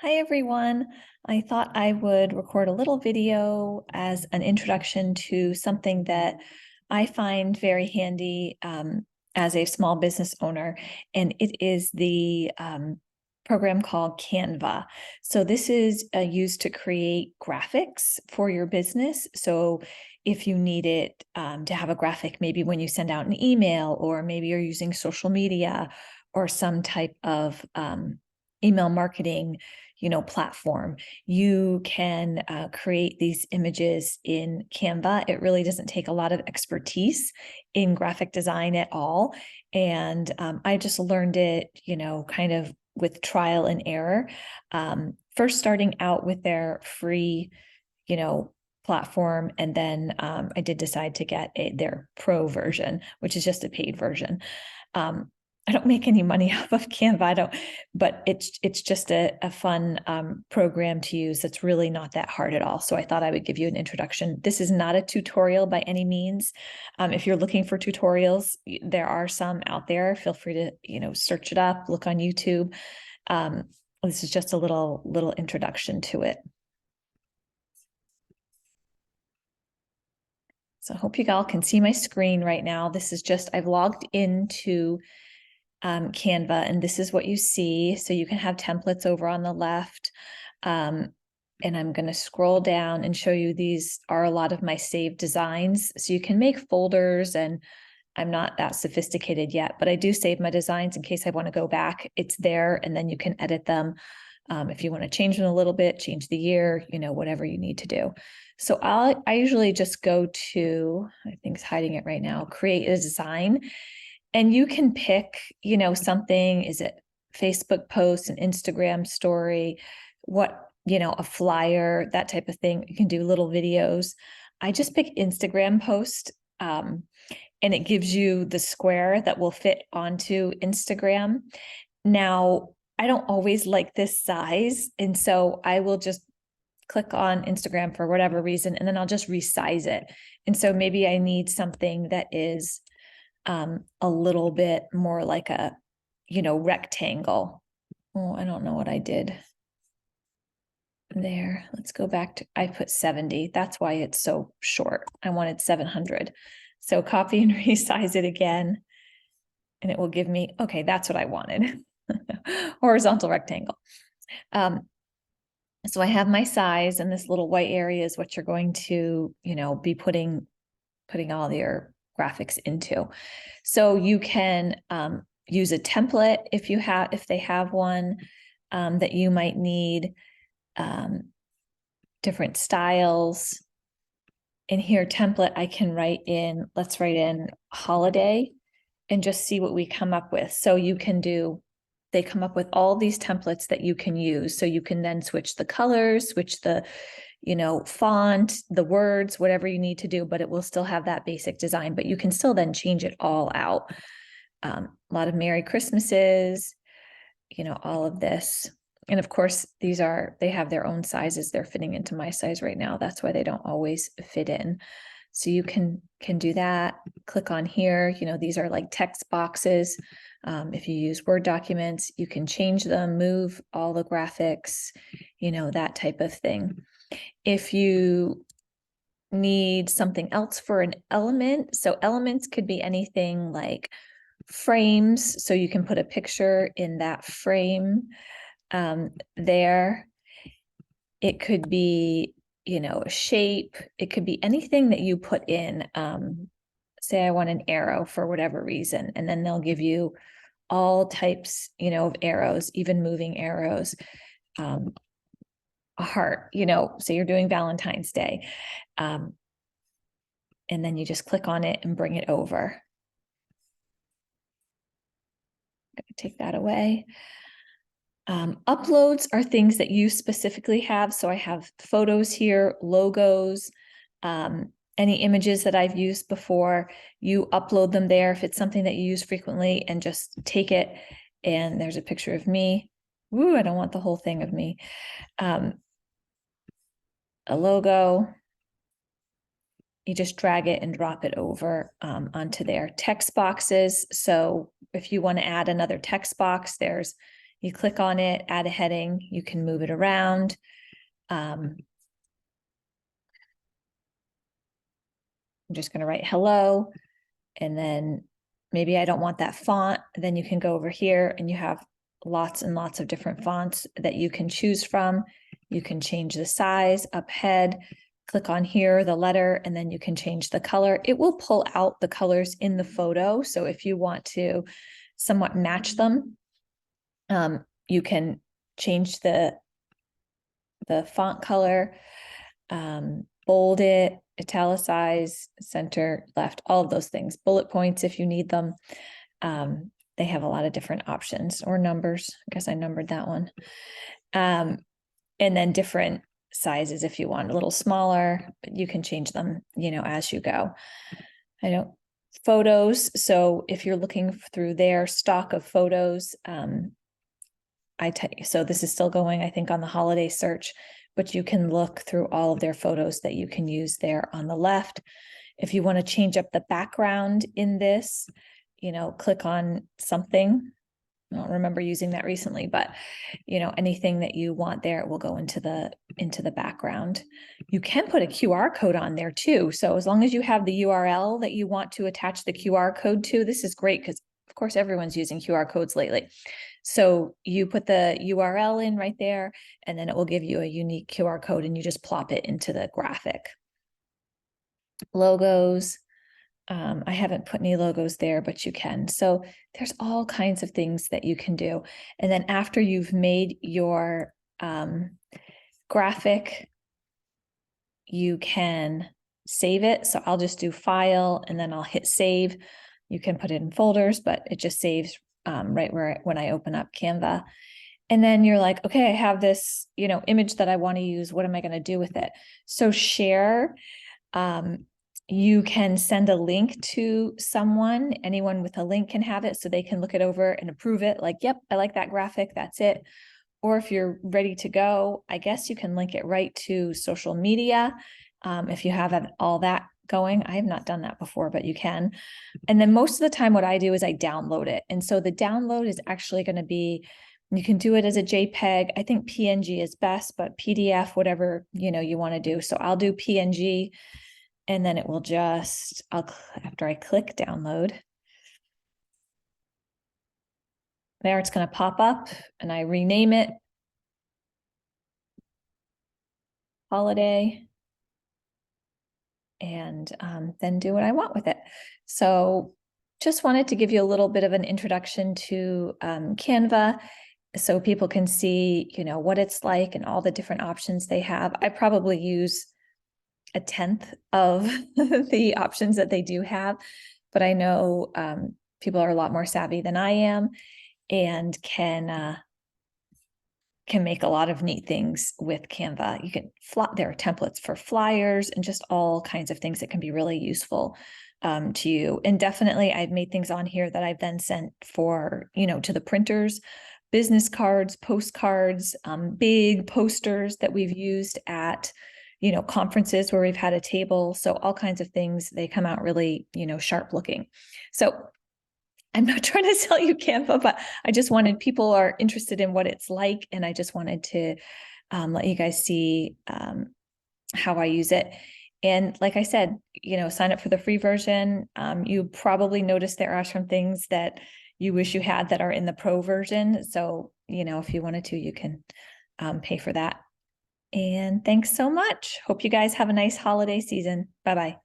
Hi everyone. I thought I would record a little video as an introduction to something that I find very handy as a small business owner, and it is the program called Canva. So this is used to create graphics for your business. So if you need it to have a graphic, maybe when you send out an email, or maybe you're using social media or some type of email marketing platform, you can create these images in Canva. It really doesn't take a lot of expertise in graphic design at all. And I just learned it, kind of with trial and error. First starting out with their free, platform. And then I did decide to get their pro version, which is just a paid version. I don't make any money off of Canva. But it's just a fun program to use. That's really not that hard at all. So I thought I would give you an introduction. This is not a tutorial by any means. If you're looking for tutorials, there are some out there. Feel free to, search it up, look on YouTube. This is just a little introduction to it. So I hope you all can see my screen right now. This is just, I've logged into Canva, and this is what you see. So you can have templates over on the left. And I'm going to scroll down and show you, these are a lot of my saved designs. So you can make folders, and I'm not that sophisticated yet, but I do save my designs in case I want to go back. It's there, and then you can edit them. If you want to change them a little bit, change the year, whatever you need to do. So I usually just go to, I think it's hiding it right now, create a design. And you can pick, something. Is it Facebook post, an Instagram story, a flyer, that type of thing. You can do little videos. I just pick Instagram post, and it gives you the square that will fit onto Instagram. Now, I don't always like this size, and so I will just click on Instagram for whatever reason, and then I'll just resize it. And so maybe I need something that is a little bit more like a, rectangle. Oh, I don't know what I did there. Let's go back to, I put 70. That's why it's so short. I wanted 700. So copy and resize it again, and it will give me, okay, that's what I wanted. Horizontal rectangle. So I have my size, and this little white area is what you're going to, be putting all your graphics into. So you can use a template if they have one that you might need, different styles. In here, template, I can let's write in holiday and just see what we come up with. So they come up with all these templates that you can use. So you can then switch the colors, switch the font, the words, whatever you need to do, but it will still have that basic design, but you can still then change it all out. A lot of Merry Christmases, all of this. And of course, they have their own sizes. They're fitting into my size right now. That's why they don't always fit in. So you can do that. Click on here. These are like text boxes. If you use Word documents, you can change them, move all the graphics, that type of thing. If you need something else for an element, so elements could be anything like frames. So you can put a picture in that frame there. It could be, a shape. It could be anything that you put in. Say I want an arrow for whatever reason, and then they'll give you all types, of arrows, even moving arrows. A heart, say you're doing Valentine's Day. And then you just click on it and bring it over. I'm going to take that away. Uploads are things that you specifically have. So I have photos here, logos, any images that I've used before. You upload them there if it's something that you use frequently, and just take it. And there's a picture of me. Ooh, I don't want the whole thing of me. A logo. You just drag it and drop it over onto their text boxes. So if you want to add another text box, there's, You click on it, add a heading, you can move it around. I'm just going to write hello, and then maybe I don't want that font. Then you can go over here and you have lots and lots of different fonts that you can choose from. You can change the size up head, click on here, the letter, and then you can change the color. It will pull out the colors in the photo. So if you want to somewhat match them, you can change the font color, bold it, italicize, center, left, all of those things. Bullet points if you need them. They have a lot of different options, or numbers. I guess I numbered that one. And then different sizes if you want a little smaller, but you can change them, as you go. Photos. So if you're looking through their stock of photos, so this is still going, I think, on the holiday search, but you can look through all of their photos that you can use there on the left. If you want to change up the background in this, click on something. I don't remember using that recently, but anything that you want there, it will go into the background. You can put a QR code on there too. So as long as you have the URL that you want to attach the QR code to, this is great because of course everyone's using QR codes lately. So you put the URL in right there, and then it will give you a unique QR code, and you just plop it into the graphic. Logos. I haven't put any logos there, but you can. So there's all kinds of things that you can do. And then after you've made your graphic, you can save it. So I'll just do file and then I'll hit save. You can put it in folders, but it just saves right when I open up Canva. And then you're like, okay, I have this, image that I want to use. What am I going to do with it? So share. You can send a link to someone. Anyone with a link can have it, so they can look it over and approve it. Like, yep, I like that graphic. That's it. Or if you're ready to go, I guess you can link it right to social media. If you have all that going. I have not done that before, but you can. And then most of the time what I do is I download it. And so the download is actually going to be, you can do it as a JPEG. I think PNG is best, but PDF, whatever, you want to do. So I'll do PNG, and then it will after I click download, there it's going to pop up, and I rename it holiday, and then do what I want with it. So just wanted to give you a little bit of an introduction to Canva, so people can see, what it's like and all the different options they have. I probably use 1/10 of the options that they do have, but I know people are a lot more savvy than I am, and can make a lot of neat things with Canva. You can there are templates for flyers and just all kinds of things that can be really useful to you. And definitely I've made things on here that I've then sent for, to the printers, business cards, postcards, big posters that we've used at, conferences where we've had a table. So all kinds of things, they come out really, sharp looking. So I'm not trying to sell you Canva, but I just wanted, people are interested in what it's like. And I just wanted to let you guys see how I use it. And like I said, sign up for the free version. You probably noticed there are some things that you wish you had that are in the pro version. So, if you wanted to, you can pay for that. And thanks so much. Hope you guys have a nice holiday season. Bye-bye.